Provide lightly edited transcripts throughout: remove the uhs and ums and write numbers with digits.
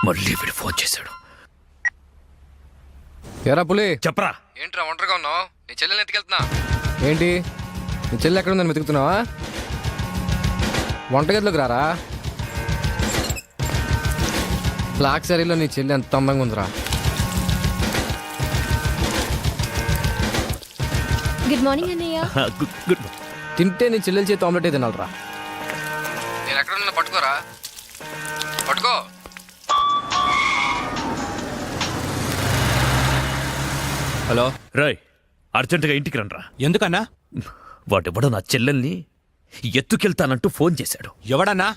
మళ్ళీ వీడు ఫోన్ చేశాడు. ఎరా పులి, చెప్పరా. ఏంట్రా ఒంటరిగా ఉన్నావు? నీ చెల్లెల్ని ఎత్తుకెళ్తున్నా. ఏంటి నీ చెల్లి ఎక్కడ ఉందని వెతుకుతున్నావా? వంటగదిలోకి రారా. బ్లాక్ సారీలో నీ చెల్లి ఎంత అందంగా ఉందిరా. గుడ్ మార్నింగ్ అన్నయ్య. గుడ్. తింటే నీ చెల్లెల చేతి ఆమ్లెట్ తినాలరా. నేను ఎక్కడ ఉన్నా పట్టుకోరా. పట్టుకో. హలో రాయ్, అర్జెంటుగా ఇంటికి రండ్రా. ఎందుకన్నా? వాడెవడో నా చెల్లెల్ని ఎత్తుకెళ్తానంటూ ఫోన్ చేశాడు. ఎవడన్నా?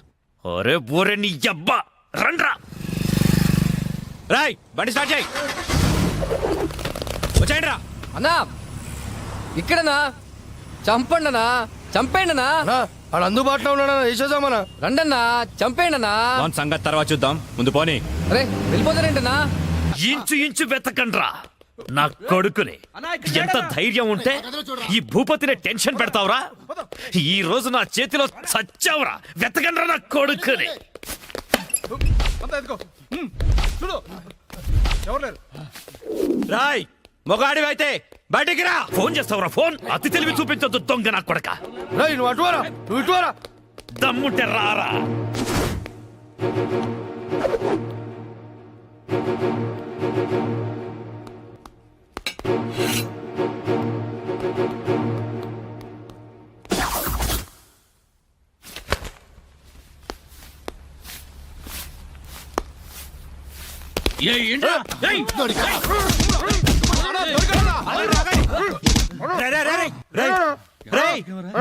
అరే బోరే నీ అబ్బా, రండ్రా. రాయ్ బండి స్టార్ట్ చేయి. వచ్చేయండి రా. అన్నా ఇక్కడనా? చంపండనా, చంపేయండనా. వాడు అందుబాటులో ఉన్నాడా? వేసేద్దామన్నా. రండన్నా, చంపేయండనా. లోన్ సంగతి తర్వాత చూద్దాం, ముందు పోనీ. అరే వెళ్ళిపోతారేంటనా? ఇంచు ఇంచు వెతకండ్రా నా కొడుకుని. ఎంత ధైర్యం ఉంటే ఈ భూపతిని టెన్షన్ పెడతావురా? ఈ రోజు నా చేతిలో చచ్చావురా. వెతకండ్రా నా కొడుకుని. రాయ్ మొగాడి అయితే బయటికి రా. ఫోన్ చేస్తావురా ఫోన్? అతి తెలివి చూపించొద్దు దొంగ నా కొడక. రేయ్ నువ్వు అటువారా, నువ్వు ఇటువారా. దమ్ముంటే రారా.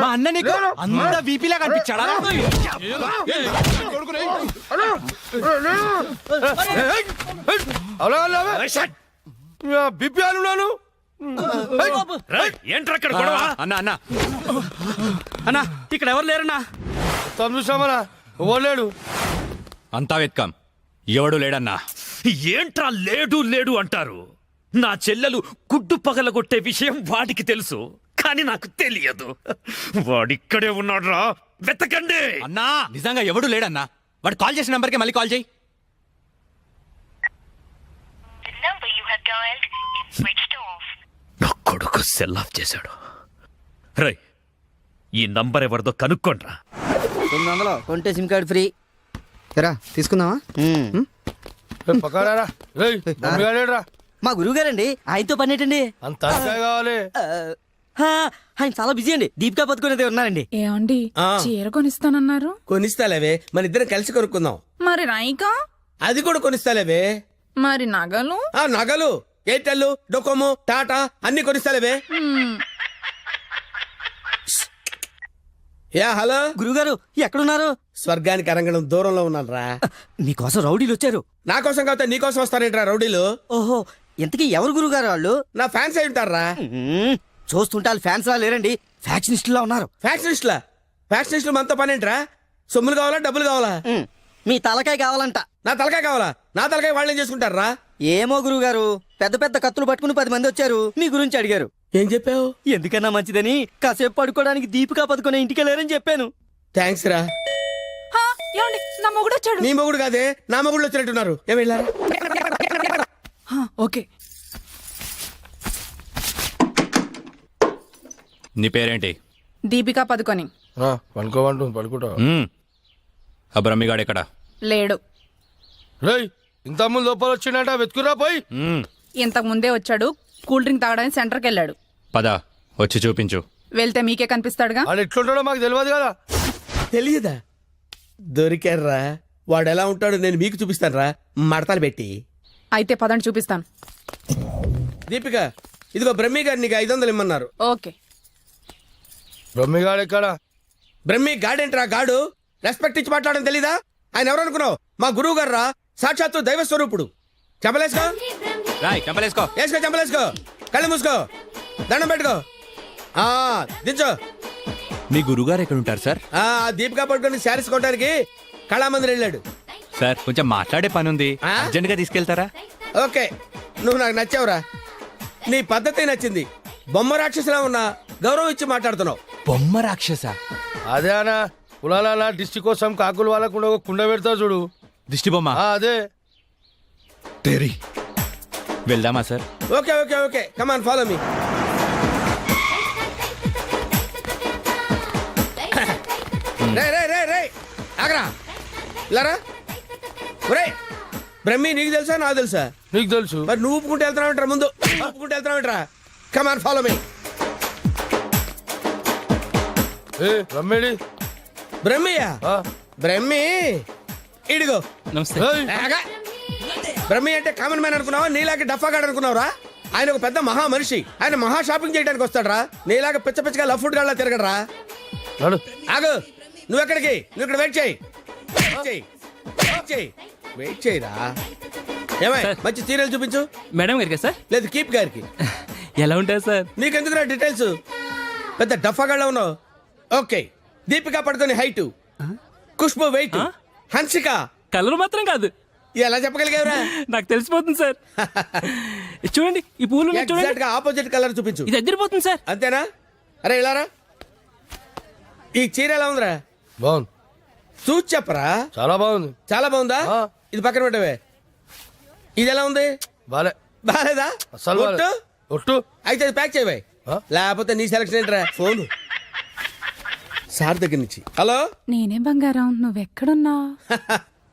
మా అన్న నీకు అంత వీపీలా కనిపించాడా? బిపి అనున్నాను. ఏంట్రా అక్కడ గొడవ? అన్న అన్న అన్న ఇక్కడ ఎవరు లేరన్నా? చూసామన్నా, ఓలేడు. అంతా వెతకం, ఎవడు లేడన్నా. ఏంట్రా లేడు లేడు అంటారు? నా చెల్లెలు గుడ్డు పగలగొట్టే విషయం వాడికి తెలుసు, కానీ నాకు తెలియదు. వాడిక్కడే ఉన్నాడురా, వెతకండి. అన్నా నిజంగా ఎవడు లేడన్నా. వాడు కాల్ చేసిన నంబర్కి మళ్ళీ కాల్ చేయి. నా కొడుకు సెల్ ఆఫ్ చేశాడు. రై, ఈ నంబర్ ఎవరిదో కనుక్కోండ్రా. 900 కొంటే సిమ్ కార్డ్ ఫ్రీ. ఎరా తీసుకుందామా? పక్కడారా. రేయ్ మమ్మీగాడేడ్రా. మా గురువు గారండి, ఆయనతో పని ఏంటండి? అంత కావాలి. ఆయన చాలా బిజీ అండి. దీపికా పదుకునేది ఉన్నారండి. ఏమండి చీర కొనిస్తానన్నారు? కొనిస్తాలేవే, మన ఇద్దరం కలిసి కొనుక్కుందాం. మరి రాయికా? అది కూడా కొనిస్తాలేవే. మరి నగలు? ఆ నగలు ఎయిర్టెల్, డొకోమో, టాటా అన్ని కొనిస్తాలేవే. యా హలో గురుగారు ఎక్కడున్నారు? స్వర్గానికి అరంగడం దూరంలో ఉన్నాను రా. మీకోసం రౌడీలు వచ్చారు. నా కోసం కాకపోతే నీ కోసం వస్తారేంట్రా రౌడీలు? ఓహో, ఇంతకీ ఎవరు గురుగారు వాళ్ళు? నా ఫ్యాన్స్ అయి ఉంటారా? చూస్తుంటే వాళ్ళు ఫ్యాన్స్ లా లేరండి, ఫ్యాక్షనిస్టులా ఉన్నారు. ఫ్యాక్షనిస్టులా? ఫ్యాక్షనిస్టులు మనతో పని ఏంట్రా? సొమ్ములు కావాలా, డబ్బులు కావాలా? మీ తలకాయ కావాలంట. నా తలకాయ కావాలా? నా తలకాయ వాళ్ళు ఏం చేసుకుంటారా? ఏమో గురుగారు, పెద్ద పెద్ద కత్తులు పట్టుకుని 10 మంది వచ్చారు, మీ గురించి అడిగారు. ఏం చెప్పావు? ఎందుకన్నా మంచిదని కాసేపు పడుకోవడానికి దీపికా పదుకునే ఇంటికి వెళ్ళారని చెప్పాను. థ్యాంక్స్ రా. ఏమండి నా మొగుడు వచ్చాడు. నీ మొగుడు కాదే, నా మొగుడు వచ్చినట్టున్నారు. ఏం వెళ్ళారా? ఓకే. నీ పేరేంటి? దీపికా పదుకొని. పనుకోమంటుంది, పడుకుంటా. ఆ బ్రహ్మిగాడు ఎక్కడ? లేడు. రేయ్ ఇంత ముందు లోపల వచ్చిండట, వెతుకురా పోయి. ఇంతకు ముందే వచ్చాడు, కూల్ డ్రింక్ తాగడానికి సెంటర్కి వెళ్ళాడు. పద వచ్చి చూపించు. వెళ్తే మీకే కనిపిస్తాడుగా. వాడు ఎట్లుంటాడో మాకు తెలియదు కదా. తెలియదా? దొరికారా? వాడు ఎలా ఉంటాడో నేను మీకు చూపిస్తాను రా, మడతలు పెట్టి. అయితే పదండి చూపిస్తాను. దీపిక, ఇదిగో బ్రహ్మి గారు నీకు 500 ఇమ్మన్నారు. ఓకే. బ్రహ్మిగాడు ఎక్కడ? బ్రహ్మి గాడేంట్రా గాడు? రెస్పెక్ట్ ఇచ్చి మాట్లాడడం తెలీదా? ఆయన ఎవరు అనుకున్నావు? మా గురువు గారు రా, సాక్షాత్తు దైవ స్వరూపుడు. చెప్పలేసుకో, రాయ్ చంపలేసుకో. వేసుకో, చంపలేసుకో, కళ్ళు మూసుకో, దండం పెట్టుకో, దించో. మీ గురుగారు ఎక్కడ ఉంటారు సార్? దీపికా పట్టుకొని శారీస్ కొట్టడానికి కళామందిర్ వెళ్ళాడు. సార్ కొంచెం మాట్లాడే పని ఉంది, అర్జెంట్ గా తీసుకెళ్తారా? ఓకే, నువ్వు నాకు నచ్చావురా. నీ పద్ధతి నచ్చింది. బొమ్మ రాక్షసులా ఉన్నా గౌరవం ఇచ్చి మాట్లాడుతున్నావు. బొమ్మ రాక్షస? అదే అనా, కులాల దిష్టి కోసం కాకులు వాళ్ళకుండా ఒక కుండ పెడతావు చూడు, దిష్టి బొమ్మ. అదే. తెరి వెళ్దామా sir? Okay okay okay come on follow me. రే రే రే రే ఆగరా ఇలారా. ఒరే బ్రహ్మి నీకు తెలుసా నాకు తెలుసా? నీకు తెలుసు. మరి నువ్వు ఊపుకుంటూ వెళ్తున్నావు ముందు ఊపుకుంటూ వెళ్తున్నావు. Come on follow me. ఏ రమ్మేడి. బ్రహ్మియా? బ్రహ్మి ఇడిగో. నమస్తే. ఆగా. బ్రహ్మి అంటే కామన్ మ్యాన్ అనుకున్నావా? నీలాగే డఫాగాడు అనుకున్నావురా? ఆయన ఒక పెద్ద మహా మనిషి. ఆయన మహా షాపింగ్ చేయడానికి వస్తాడరా. నీలాగా పిచ్చ పిచ్చగా లవ్ ఫుడ్ గాళ్ళ తిరగడరా. నడు. ఆగు. నువ్వు ఎక్కడికి? నువ్వు ఇక్కడ వెయిట్ చేయి. వెయిట్ చేయరా. ఏమై మంచి సీరియల్ చూపించు. మేడం గారికి సార్? లేదు కీప్ గారికి. ఎలా ఉంటాయి సార్? నీకెందుకురా డీటెయిల్స్? పెద్ద డఫాగాళ్ళ ఉన్నావు. ఓకే. దీపిక పడుకొని height, Khushbu weight, Hansika colour మాత్రం కాదు. ఎలా చెప్పగలిగావురా? నాకు తెలిసిపోతుంది సార్. చూడండి ఈ పూలు ఎగ్జాక్ట్ గా ఆపోజిట్ కలర్ చూపించు. ఇది ఎదిరిపోతుంది సార్. అంతేనా? అరే ఇలారా. ఈ చీర ఎలా ఉందిరా? బాగుంది. చూసి చెప్పరా. చాలా బాగుంది. చాలా బాగుందా? ఆ. ఇది పక్కన పెట్టవే. ఇది ఎలా ఉంది? బాలే. బాలేదా? అసలు బాలే. ఒట్టు? ఒట్టు. అయితే అది ప్యాక్ చేయవే. ఆ? లేకపోతే నీ సెలక్షన్ ఏంట్రా? ఫోన్ సార్ దగ్గర నుంచి. హలో. నేనే బంగారం నువ్వెక్కడున్నావు?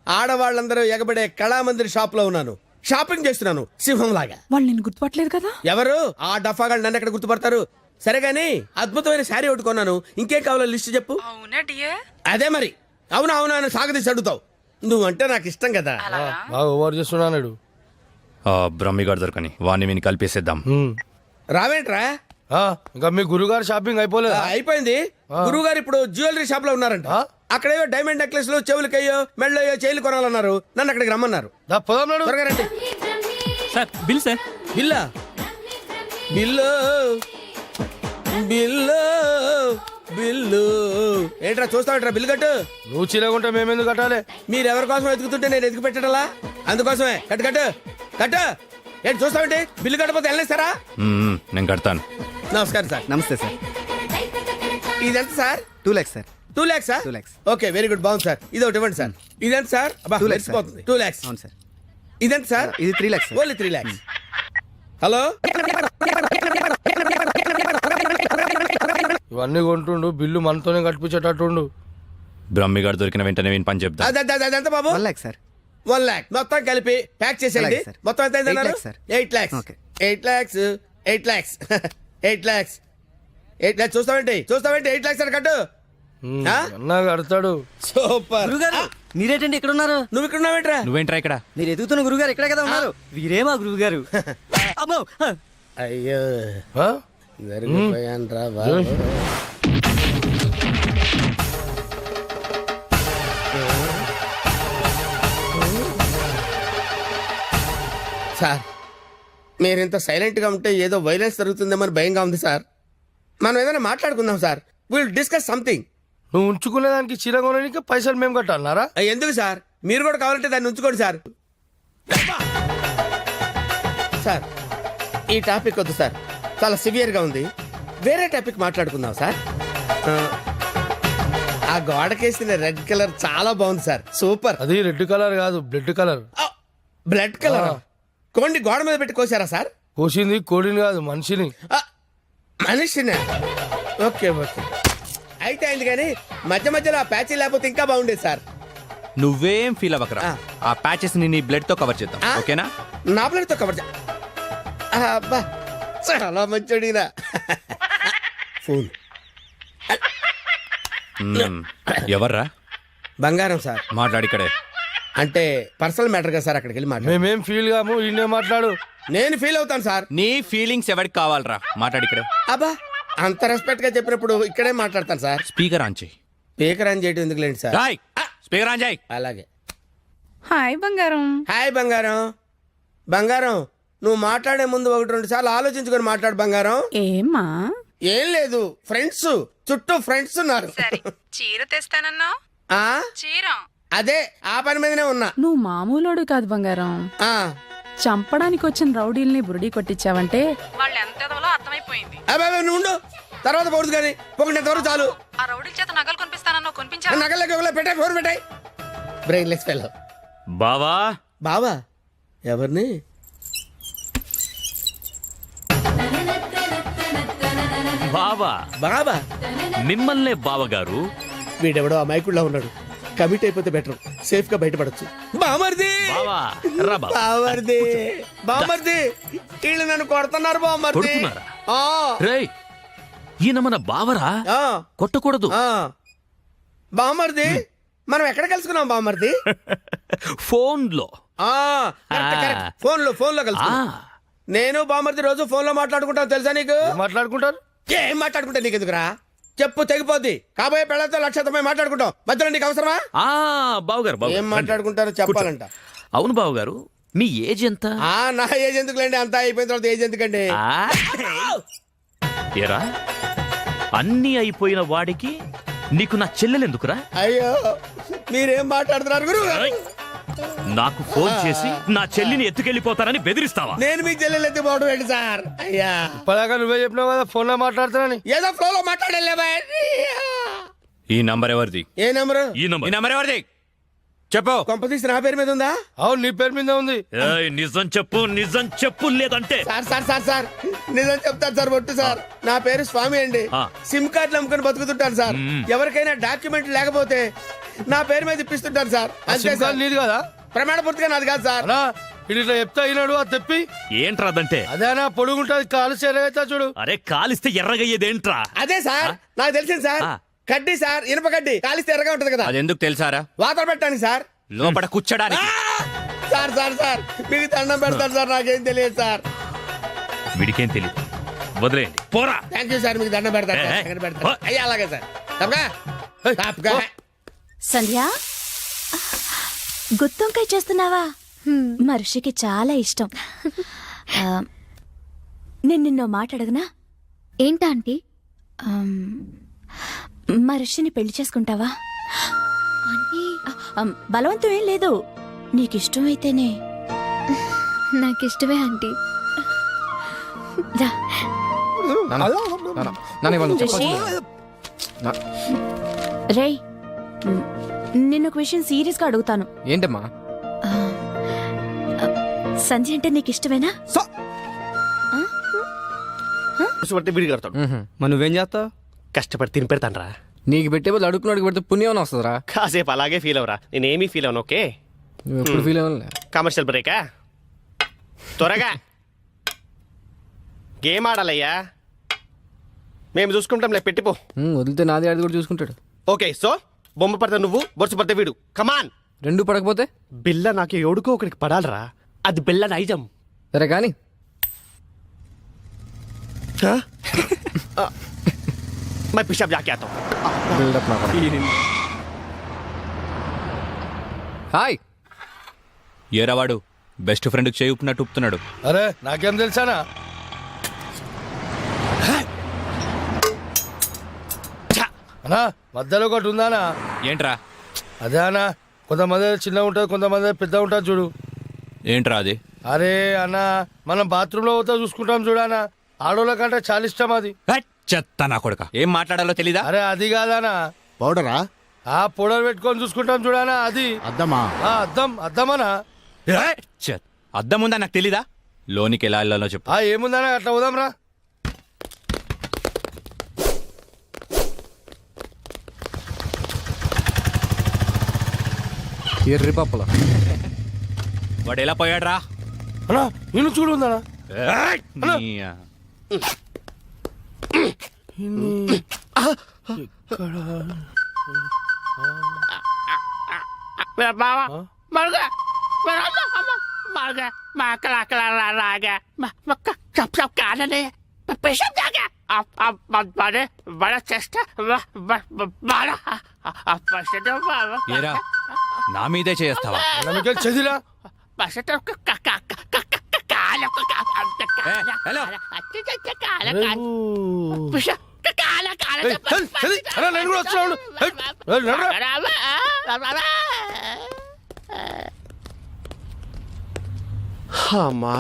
ఆడవాళ్ళందరూ ఎగబడే కళామందిర్ షాప్ లో ఉన్నాను. షాపింగ్ చేస్తున్నాను సింహం లాగా. వాళ్ళు నేను గుర్తుపట్టలేదు కదా. ఎవరు? ఆ డఫాగాళ్ళు నన్ను ఎక్కడ గుర్తుపడతారు? సరే గానీ అద్భుతమైన శారీ ఒకటి కొన్నాను. ఇంకేం కావాలో లిస్ట్ చెప్పు. అదే మరి. అవునా అవునా అని సాగదీసి అడుగుతావు. నువ్వంటే నాకు ఇష్టం కదా. బాగా ఓవర్ చేస్తున్నాడు. బ్రహ్మిగాడు దొరకని వాడిని వీని కలిపేసేద్దాం. రావేంట్రా? ఇంకా మీ గురుగారు షాపింగ్ అయిపోలేదు? అయిపోయింది. గురువు గారు ఇప్పుడు జ్యువెలరీ షాప్ లో ఉన్నారంట. అక్కడేవో డైమండ్ నెక్లెస్ లో చెవులకయ్యో మెళ్ళయ్యో చైలు కొనాలన్నారు. నన్ను అక్కడికి రమ్మన్నారు. త్వరగా రండి. Sir bill sir. బిల్లా? బిల్లు బిల్లు బిల్లు ఏంట్రా చూస్తావేంట్రా? బిల్లు కట్టు. నువ్వు చీలకుంటే మేమెందుకు కట్టాలి? మీరు ఎవరి కోసం వెతుకుతుంటే నేను ఎతికి పెట్టడలా? అందుకోసమే. కట్టు కట్టు కట్టు. ఏంటి చూస్తావేంటి? బిల్లు కట్టకపోతే వెళ్ళేస్తారా? నేను కడతాను. నమస్కారం సార్. నమస్తే సార్. ఇదెంత sir? 2 lakhs sir. 2 lakhs. 2 lakhs. Okay very good. బాగుంది సార్. ఇది ఒకటి ఇవ్వండి సార్. ఇదెంత సార్? 2 lakhs sir. 2 lakhs. అవును సార్. ఇదెంత సార్? ఇది 3 lakhs sir. Only 3 lakhs. Hello. ఇవన్నీ కొంటుండు, బిల్లు మనతోనే కట్టించేటట్టుండు. బ్రహ్మిగాడు దొరికిన వెంటనే వీని పని చెప్తా. అదెంత బాబు? 1 lakh సార్. 1 lakh మొత్తం కలిపి ప్యాక్ చేసేయండి. అలాగే సార్. మొత్తం ఎంత అయిందన్నారు? 8 lakhs sir. 8 lakhs. Okay. 8 lakhs. 8 lakhs. 8 lakhs. 8 lakhs. చూస్తావేంటి 8 lakhs అని కట్టు. ఆ? అన్నా కడతాడు. సూపర్. గురుగారు మీరేటండి ఇక్కడ ఉన్నారు? నువ్వు ఇక్కడ ఉన్నావేంట్రా? నువ్వేంట్రా ఇక్కడ? మీరు ఎదుగుతున్న గురుగారు ఇక్కడే కదా ఉన్నారు. వీరే మా గురువు గారు. అమ్మో. అయ్యో ఆ? జరిగిపోయాన్రా బాబు. సార్ మీరింత సైలెంట్ గా ఉంటే ఏదో వైలెన్స్ జరుగుతుందేమని భయంగా ఉంది సార్. మనం ఏదైనా మాట్లాడుకుందాం సార్. Will discuss something. నువ్వు ఉంచుకునే దానికి చీర కొనడానికి పైసలు మేము కట్టాలన్నారా? ఎందుకు సార్? మీరు కూడా కావాలంటే దాన్ని ఉంచుకోండి సార్. సార్ ఈ టాపిక్ వద్దు సార్. చాలా సివియర్ గా ఉంది. వేరే టాపిక్ మాట్లాడుకుందాం సార్. ఆ గోడకేసిన రెడ్ కలర్ చాలా బాగుంది సార్. సూపర్. అది రెడ్ కలర్ కాదు, బ్లడ్ కలర్. Blood colour. కోండి గోడ మీద పెట్టి కోసారా సార్? కోసింది కోడిని కాదు, మనిషిని. మనిషినా? ఓకే ఓకే అయితే అయింది. కానీ మధ్య మధ్యలో ఆ ప్యాచీ లేకపోతే ఇంకా బాగుండేది సార్. నువ్వేం ఫీల్ అవ్వకరా. ఆ. ఆ ప్యాచెస్ ని నీ బ్లడ్ తో కవర్ చేద్దాం. ఆ? ఓకేనా? నా ప్లేట్తో కవర్ అబ్బా చాలా మంచోడినా. ఫోన్ ఎవర్రా? బంగారం సార్. మాట్లాడిక్కడే. అంటే పర్సనల్ మ్యాటర్ కదా సార్. అక్కడికి వెళ్ళి మాట్లాడు. మేమేం ఫీల్ కాము, ఈయనే మాట్లాడు. నేను ఫీల్ అవుతాను సార్. నీ ఫీలింగ్స్ ఎవరికి కావాలరా? మాట్లాడిక్కడే. అబ్బా అంత రెస్పెక్ట్ గా చెప్పినప్పుడు ఇక్కడే మాట్లాడతాను సార్. స్పీకర్ ఆన్ చేయి. స్పీకర్ ఆన్ చేయడం ఎందుకు లేండి సార్? రాయ్ స్పీకర్ ఆన్ చేయి. అలాగే. హాయ్ బంగారం. హాయ్ బంగారం. బంగారం నువ్వు మాట్లాడే ముందు 1-2 సార్లు ఆలోచించుకొని మాట్లాడు బంగారం. ఏమ్మా? ఏం లేదు, ఫ్రెండ్స్ చుట్టూ ఫ్రెండ్స్ ఉన్నారు. చీర తెస్తానన్నా? ఆ చీర అదే ఆ పని మీదనే ఉన్నా. నువ్వు మామూలోడు కాదు బంగారం. ఆ చంపడానికి వచ్చిన రౌడీల్ని బురుడి కొట్టించావంటే వాళ్ళు ఎంత అర్థమైపోయింది. అబ్బాయి నువ్వు ఉండు, తర్వాత పోదు కానీ పొగినంత వరకు చాలు. ఆ రౌడీల చేత నగలు కొనిపిస్తానన్నా కొనిపించావు? నగలకి పెట్టాయి ఫోన్ పెట్టాయి. Brainless fellow. బావా బావా ఎవరిని? బావా బాబా. మిమ్మల్నే బావగారు. వీడెవడో అమాయకుడిలా ఉన్నాడు. కమిట్ అయిపోతే బెటర్, సేఫ్ గా బయటపడచ్చు. బామర్ది, బావా రా బావా. బామర్ది, బామర్ది, వీళ్ళు నన్ను కొడుతున్నారు బామర్ది. కొడుతున్నారా? ఆ, రేయ్, ఈయన మన బావరా, ఆ, కొట్టకూడదు. ఆ. బామర్ది, మనం ఎక్కడ కలుసుకున్నాం బామర్ది? ఫోన్ లో. ఆ, కరెక్ట్, కరెక్ట్. ఫోన్ లో కలుసుకున్నాం. నేను బామర్ది రోజు ఫోన్ లో మాట్లాడుకుంటాను, తెలుసా నీకు? మాట్లాడుకుంటారు. ఏం మాట్లాడుకుంటా నీకు ఎందుకురా? చెప్పు తెగిపోద్ది. కాబోయే పెళ్ళతో లక్షతమై మాట్లాడుకుంటాం, మధ్యలో నీకు అవసరమా? బావగారు బావగారు, ఏం రండి. మాట్లాడుకుంటారో చెప్పాలంట. అవును బావగారు, మీ ఏజ్ ఎంత? ఆ, నా ఏజ్ ఎందుకులేండి, అంతా అయిపోయిన తర్వాత ఏజ్ ఎందుకండి? ఏరా, అన్నీ అయిపోయిన వాడికి నీకు నా చెల్లెలెందుకురా? అయ్యో, మీరేం మాట్లాడుతున్నారు గురు? నాకు ఫోన్ చేసి నా చెల్లిని ఎత్తుకెళ్ళిపోతానని బెదిరిస్తావా? నేను మీ చెల్లెలు ఎత్తిపోవడం ఏంటి సార్? అయ్యా, ఇప్పటిదాకా నువ్వే చెప్పినావు కదా ఫోన్ లో మాట్లాడుతానని. ఏదో ఫ్లో లో మాట్లాడలేవా? ఈ నంబర్ ఎవరిది? ఏ నెంబరు? ఈ ఈ నంబర్. నంబర్ ఎవరిది చెప్పు. కొంపతీసి నా పేరు మీద ఉందా? అవును, నీ పేరు మీద ఉంది. ఏయ్, నిజం చెప్పు, నిజం చెప్పు, లేదంటే సార్ నిజం చెప్తాను సార్, ఒట్టు సార్. నా పేరు స్వామి అండి. ఆ. సిమ్ కార్డులు అమ్ముకొని బతుకుతుంటాను సార్. ఎవరికైనా డాక్యుమెంట్ లేకపోతే నా పేరు మీద ఇప్పిస్తుంటాను సార్. అంతే సిమ్ సార్. కార్డు నీది కదా? ప్రమాణ పూర్తిగా నాది కాదు సార్. అన్నా, ఇది ఇట్లా చెప్తా అయినాడు అది తెప్పి. ఏంట్రాదంటే? అదేనా పొడుగుంటది, కాలు చేరవుతా చూడు. అరే, కాలిస్తే ఎర్రగయ్యేదేంట్రా? అదే సార్, నాకు తెలిసింది సార్. ఆ. కడ్డీ సార్, ఇనుప కడ్డీ కాలిస్తే ఎర్రగా ఉంటది కదా, అది ఎందుకు తెలుసారా? వాతలు పెట్టడానికి సార్. లోపల కూర్చోడానికి. సార్ మీకు దండం పెడతాను సార్, నాకేం తెలియదు సార్. వీడికేం తెలియదు, వదిలేయండి, పోరా. థ్యాంక్ యూ సార్, మీకు దండం పెడతాను సార్, దండం పెడతాను. అయ్యా, అలాగే సార్. తప్పగా తప్పగా. సంధ్య, గుత్తొంకాయ చేస్తున్నావా? మనిషికి చాలా ఇష్టం. నేను నిన్నో మాట అడగనా? ఏంటా ఆంటీ? మనిషిని పెళ్లి చేసుకుంటావా? బలవంతం ఏం లేదు, నీకిష్టమైతేనే. నాకిష్టమే ఆంటీ. రా. రిషి. రేయ్, నిన్న ఒక విషయం సీరియస్ గా అడుగుతాను. ఏంటమ్మా? సంధ్య అంటే నీకు ఇష్టమేనా? మరి నువ్వేం చేస్తావు? కష్టపడి తిని పెడతాను రా. నీకు పెట్టే బదులు అడుగుకున్నాడు పెడితే పుణ్యం వస్తుందిరా. కాసేపు అలాగే ఫీల్ అవరా, నేనేమీ ఫీల్ అవను. ఓకే, నువ్వు ఎప్పుడు ఫీల్ అవ్వలే. కమర్షియల్ బ్రేకా? త్వరగా గేమ్ ఆడాలయ్యా, మేము చూసుకుంటాంలే, పెట్టిపో. వదిలితే నాది ఆడి కూడా చూసుకుంటాడు. ఓకే, సో బొమ్మ పడితే నువ్వు, బొరుసు పడితే వీడు. కమాన్. రెండు పడకపోతే బిల్ల నాకు ఎవడుకో ఒకరికి పడాలరా, అది బిల్ల నైజం. సరే కానీ मैं पिशाब जाके आता हूँ. బిల్డప్ నా హాయ్. ఏరావాడు బెస్ట్ ఫ్రెండ్ చేయి ఉప్పినట్టు ఉప్పుతున్నాడు. అరే, నాకేం తెలుసానా? అన్నా, మధ్యలో ఒకటి ఉందానా? ఏంట్రా? అదే అన్నా, కొంతమంది చిన్న ఉంటుంది, కొంతమంది పెద్ద ఉంటుంది చూడు. ఏంట్రా అది? అరే అన్నా, మనం బాత్రూంలో పోతా చూసుకుంటాం చూడనా, ఆడోళ్ళ కంటే చాలా ఇష్టం అది. చెత్త నా కొడుక, ఏం మాట్లాడాలో తెలీదా? అరే అది కాదానా, పౌడరా? ఆ పౌడర్ పెట్టుకొని చూసుకుంటాం చూడనా, అది. అద్దమా? అద్దమనా? అద్దం ఉందా నాకు తెలీదా? లోనికి ఎలా వెళ్ళాలో చెప్పు. ఏముందనా, అట్లా పోదాం రా. ఎర్రి పప్పుల వాడు ఎలా పోయాడ్రా? అన్నా, నేను చూడు ఉందనా. ఏరా, నా మీదే చేస్తావా? చదిరా. హలో, నేను కూడా వచ్చాను. అమ్మా,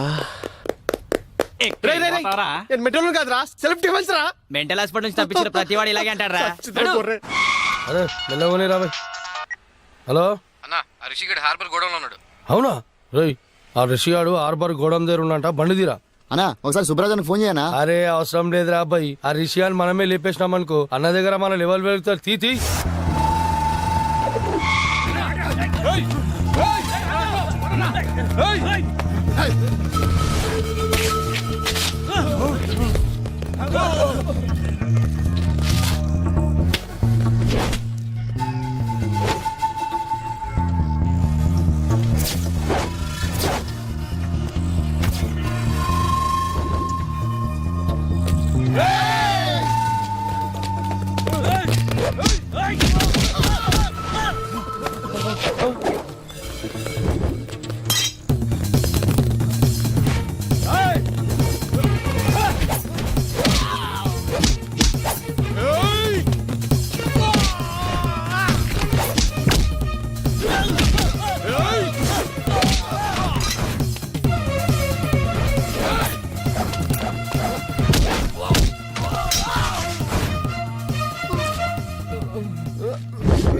నేను మెట్రోలు కాదురా, సెల్ఫ్ డిఫెన్స్ రా. మెంటల్ హాస్పిటల్ నుంచి తప్పించిన ప్రతివాడు ఇలాగే అంటారా? అరే మెల్లగోని రాబోయ్. హలో అన్నా, ఆ రిషిగడ్ హార్బర్ గోడంలో ఉన్నాడు. అవునా? రేయ్, ఆ రిషిగాడు ఆర్బర్ గోడం దగ్గర ఉన్నంట బండి తీరా. అన్నా ఒకసారి సుబ్రాజానికి ఫోన్ చేయనా? అరే అవసరం లేదురా అబ్బాయి, ఆ రిషిగాని మనమే లేపేసినాం అనుకో అన్న దగ్గర మన లెవెల్ వెళ్తారు. తీ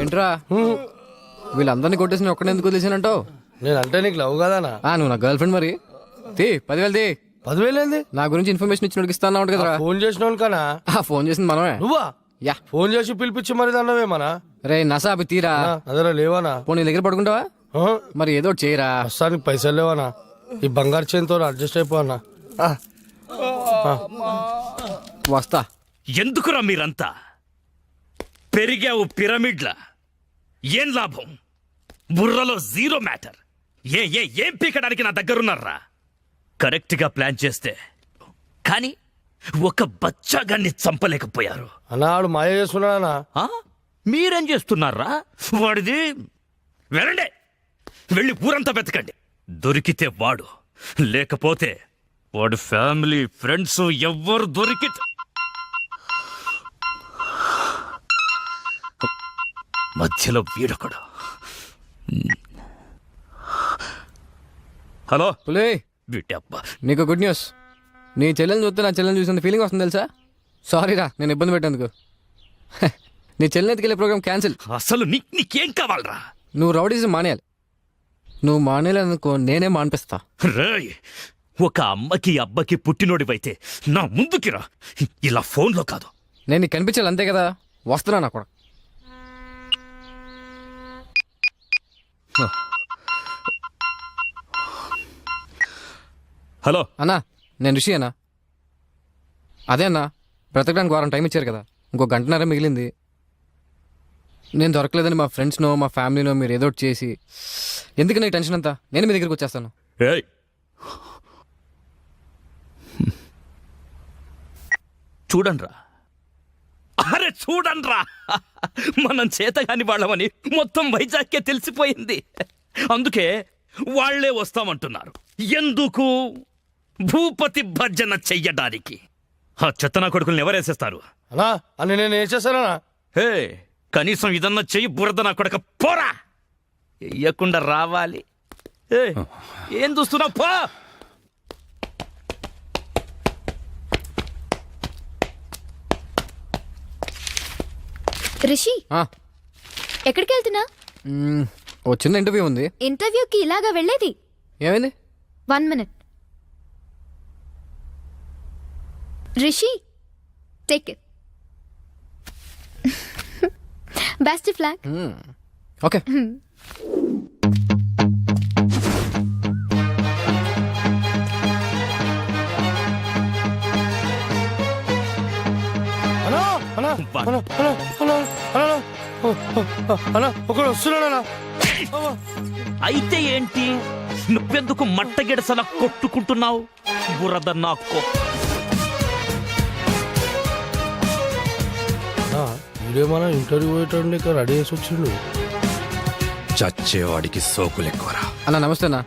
ఏంట్రా వీళ్ళందరినీ కొట్టేసి ఒక్కడే ఎందుకు వదిలేసానంటావు? నేనంటే నీకు లవ్ కదానా? నువ్వు నా గర్ల్ ఫ్రెండ్ మరి. తీ 10,000 తీ. 10,000 ఏంది? నా గురించి ఇన్ఫర్మేషన్ ఇచ్చినోడికి ఇస్తాను కదరా. ఫోన్ చేసినావు కనా? ఫోన్ చేసింది మనమే. నువ్వా? యా. ఫోన్ చేసి పిలిపించి మరి అన్నవేమనా? రే నసా అవి తీరా. అదరా లేవానా? పోనీ దగ్గర పడుకుంటావా? మరి ఏదో ఒకటి చేయరా. ప్రస్తుతానికి పైసలు లేవానా? ఈ బంగారు చేతితో అడ్జస్ట్ అయిపోనా? వస్తా. ఎందుకురా మీరంతా పెరిగావు పిరమిడ్ల? ఏం లాభం? బుర్రలో జీరో మ్యాటర్. ఏం పీకడానికి నా దగ్గరున్నారా? కరెక్ట్ గా ప్లాన్ చేస్తే కానీ ఒక బచ్చాగాన్ని చంపలేకపోయారు. అన్నాడు మాయ చేస్తున్నాడా? మీరేం చేస్తున్నారా? వాడిది వెళ్ళండి, వెళ్ళి ఊరంతా వెతకండి. దొరికితే వాడు, లేకపోతే వాడు ఫ్యామిలీ ఫ్రెండ్స్ ఎవ్వరు దొరికితే మధ్యలో వీడొకడు. హలో పులే, వీటబ్బా. నీకు గుడ్ న్యూస్. నీ చెల్లెని చూస్తే నా చెల్లెని చూసిన ఫీలింగ్ వస్తుంది తెలుసా? సారీరా నేను ఇబ్బంది పెట్టేందుకు. నీ చెల్లెని ఎత్తుకెళ్ళే ప్రోగ్రామ్ క్యాన్సిల్. అసలు నీకేం కావాలరా? నువ్వు రౌడీజం మానేయాలి. నువ్వు మానేయాలనుకో నేనే మానిపిస్తా. రేయ్, ఒక అమ్మకి అబ్బకి పుట్టినోడివైతే నా ముందుకి రా, ఇలా ఫోన్లో కాదు. నేను నీకు కనిపించాలి అంతే కదా. వస్తున్నా నా కూడా. హలో అన్నా, నేను రిషి అన్నా. అదే అన్నా, బ్రతకడానికి వారం టైం ఇచ్చారు కదా, ఇంకో గంటన్నర మిగిలింది. నేను దొరకలేదని మా ఫ్రెండ్స్నో మా ఫ్యామిలీనో మీరు ఏదో ఒకటి చేసి, ఎందుకు నీ టెన్షన్ అంతా? నేను మీ దగ్గరికి వచ్చేస్తాను. ఏయ్, చూడండ్రా, అరే చూడండ్రా, మనం చేతగాని వాళ్ళమని మొత్తం వైజాగ్కే తెలిసిపోయింది. అందుకే వాళ్లే వస్తామంటున్నారు. ఎందుకు? భూపతి భర్జన చెయ్యడానికి. ఆ చెత్తనా కొడుకుల్ని ఎవరేసేస్తారు? అన్నా అని నేను ఏం చేస్తానా? హే, కనీసం ఇదన్నా చెయ్యి. బురద నా కొడక పోరా, ఎయ్యకుండా రావాలి. ఏం చూస్తున్నావు? పో. రిషి, ఎక్కడికి వెళ్తున్నా? ఓ చిన్న ఇంటర్వ్యూ ఉంది. ఇంటర్వ్యూకి ఇలాగా వెళ్ళేది? ఏమైంది? 1 minute. Rishi, take it. Best flag. Okay. ఒకడు వస్తున్నాడా? అయితే ఏంటి? నువ్వెందుకు మట్టగిడసలా కొట్టుకుంటున్నావు? బురద నాకో. వీడేమన్నా ఇంటర్వ్యూ పోయేటండి, ఇక్కడ రెడీ చేసి వచ్చిండు. చచ్చేవాడికి సోకులెక్కువరా. అన్న నమస్తే అన్న.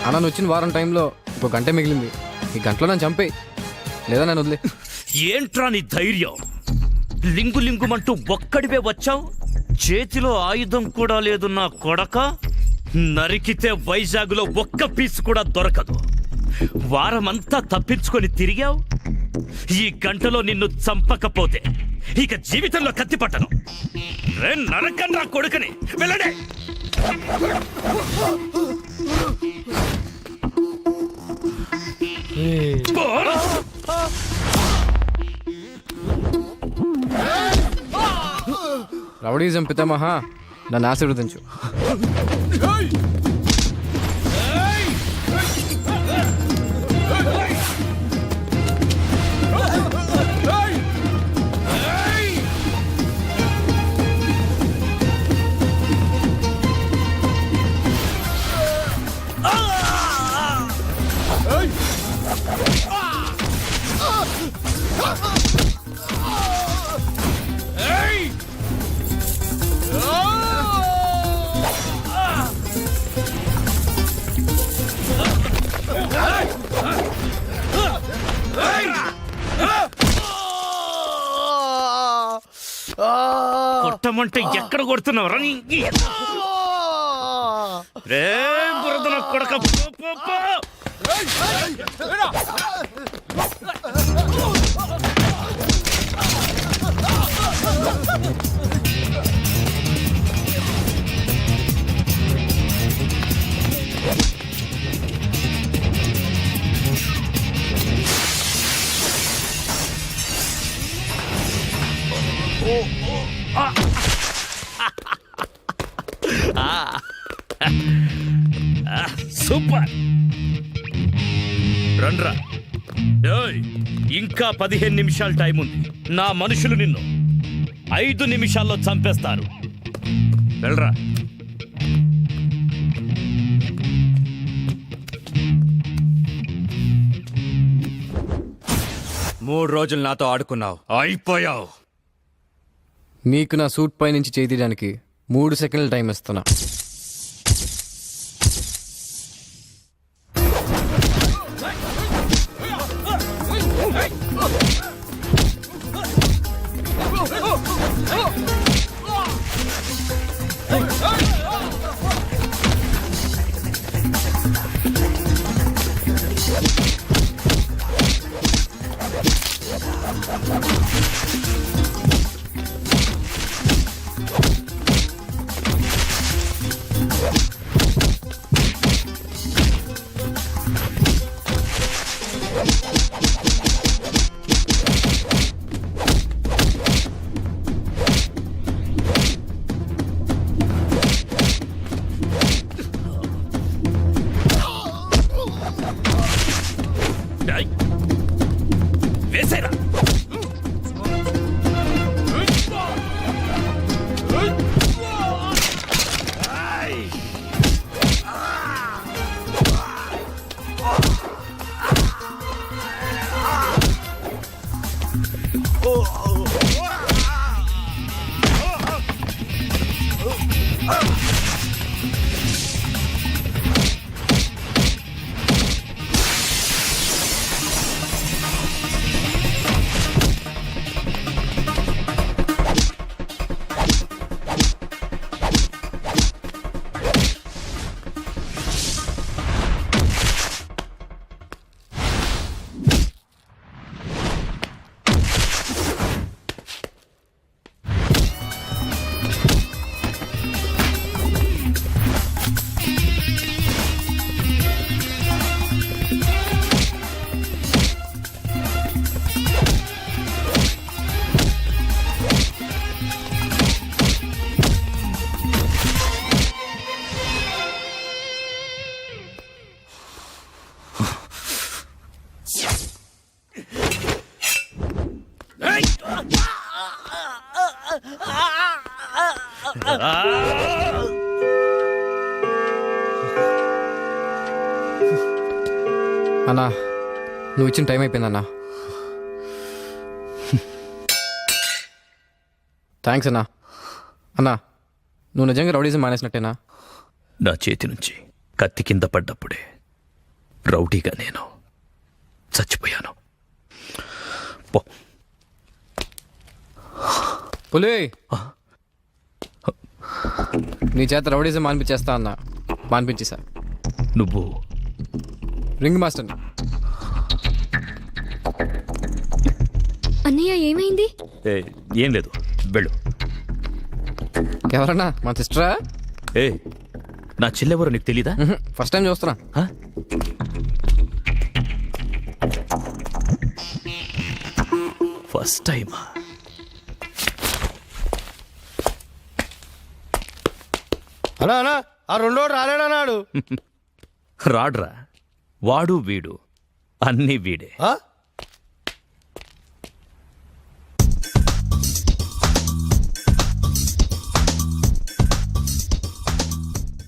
అన్న నువ్వు వచ్చిన వారం టైంలో ఇంకో గంట మిగిలింది. ఈ గంటలో నన్ను చంపేయి, లేదా నన్ను వదిలే. ఏంట్రా నీ ధైర్యం? లింగు లింగుమంటూ ఒక్కడివే వచ్చావు. చేతిలో ఆయుధం కూడా లేదు నా కొడక. నరికితే వైజాగ్లో ఒక్క పీస్ కూడా దొరకదు. వారమంతా తప్పించుకొని తిరిగావు. ఈ గంటలో నిన్ను చంపకపోతే ఇక జీవితంలో కత్తి పట్టను. నరకన్రా కొడుకని. వెళ్ళండి. రౌడీజం పితామహ నన్ను ఆశీర్వదించు. కొట్టమంటే ఎక్కడ కొడుతున్నావురా రే బురద నా కొడక పో, పో, పో. సూపర్ రండ్రా. ఏయ్, ఇంకా 15 నిమిషాలు టైం ఉంది. నా మనుషులు నిన్ను 5 నిమిషాల్లో చంపేస్తారు. వెళ్ళరా. మూడు రోజులు నాతో ఆడుకున్నావు, అయిపోయావు. నీకు నా సూట్ పై నుంచి చేయి తీయడానికి 3 సెకండ్ల టైం ఇస్తున్నా. ఏయ్, వేసేరా. అన్నా, నువ్వు ఇచ్చిన టైం అయిపోయిందన్నా. థ్యాంక్స్ అన్నా. అన్నా, నువ్వు నిజంగా రౌడీజం మానేసినట్టేనా? నా చేతి నుంచి కత్తి కింద పడ్డప్పుడే రౌడీగా నేను చచ్చిపోయాను. పో. పులి, నీ చేత రౌడీజం మానిపించేస్తా అన్నా. మానిపించేసా. నువ్వు రింగ్ మాస్టర్. అన్నయ్య ఏమైంది? ఏం లేదు, వెళ్ళు. ఎవరన్నా? మా సిస్టరా? ఏ నా చెల్లెవరో నీకు తెలీదా? ఫస్ట్ టైం చూస్తున్నా. హ? ఫస్ట్ టైమా? అనా అనా ఆ రెండోడు రాలేడన్నాడు. రాడ్రా, వాడు వీడు అన్నీ వీడే. ఆ?